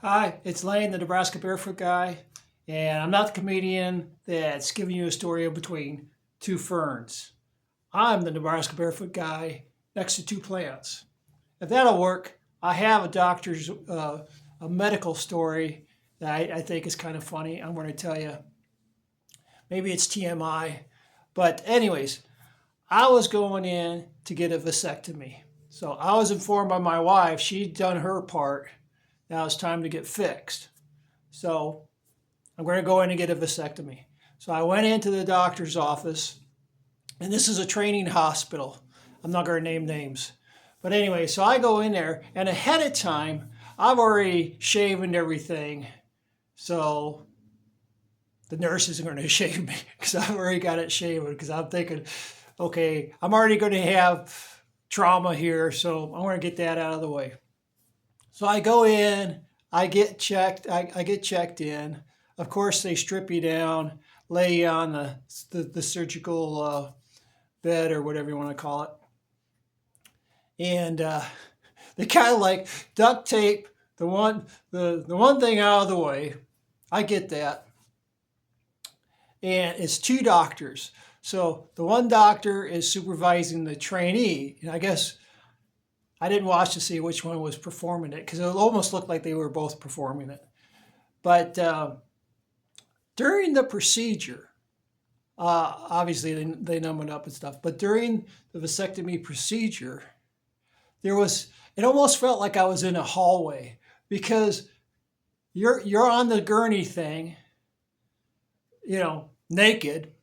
Hi, it's Lane, the Nebraska Barefoot Guy, and I'm not the comedian that's giving you a story between two ferns. I'm the Nebraska Barefoot Guy next to two plants. If that'll work, I have a medical story that I think is kind of funny. I'm going to tell you. Maybe it's TMI, but anyways, I was going in to get a vasectomy. So I was informed by my wife she'd done her part. Now it's time to get fixed. So I'm going to go in and get a vasectomy. So I went into the doctor's office, and this is a training hospital. I'm not going to name names. But anyway, so I go in there, and ahead of time, I've already shaven everything. So the nurse isn't going to shave me because I've already got it shaven because I'm thinking, okay, I'm already going to have trauma here, so I want to get that out of the way. So I go in, I get checked in. Of course, they strip you down, lay you on the surgical bed or whatever you want to call it. And they kind of like duct tape the one thing out of the way. I get that. And it's two doctors. So the one doctor is supervising the trainee. And I guess I didn't watch to see which one was performing it because it almost looked like they were both performing it. But during the procedure, obviously they numb it up and stuff, but during the vasectomy procedure, it almost felt like I was in a hallway because you're on the gurney thing, naked,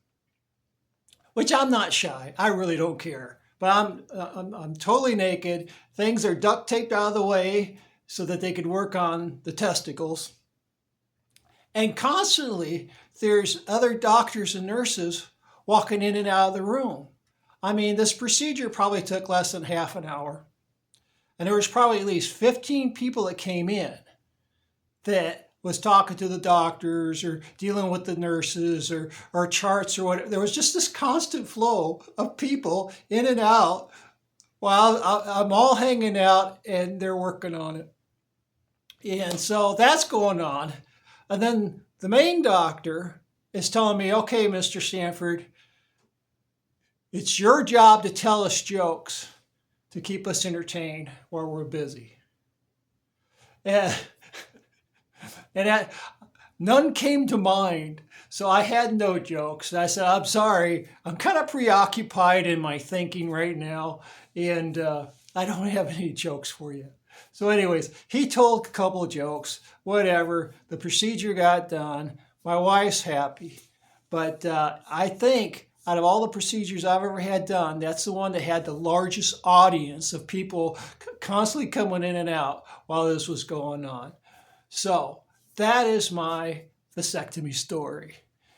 which I'm not shy. I really don't care. But I'm totally naked. Things are duct taped out of the way so that they could work on the testicles. And constantly, there's other doctors and nurses walking in and out of the room. I mean, this procedure probably took less than half an hour. And there was probably at least 15 people that came in that was talking to the doctors or dealing with the nurses or charts or whatever. There was just this constant flow of people in and out while I'm all hanging out and they're working on it. And so that's going on. And then the main doctor is telling me, okay, Mr. Stanford, it's your job to tell us jokes to keep us entertained while we're busy. And none came to mind, so I had no jokes. And I said, I'm sorry, I'm kind of preoccupied in my thinking right now, and I don't have any jokes for you. So anyways, he told a couple of jokes, whatever. The procedure got done. My wife's happy. But I think out of all the procedures I've ever had done, that's the one that had the largest audience of people constantly coming in and out while this was going on. So that is my vasectomy story.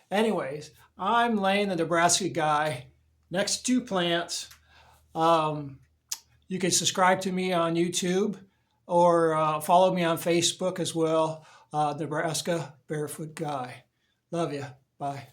Anyways, I'm Lane, the Nebraska Guy, next to two plants. You can subscribe to me on YouTube or follow me on Facebook as well, Nebraska Barefoot Guy. Love you. Bye.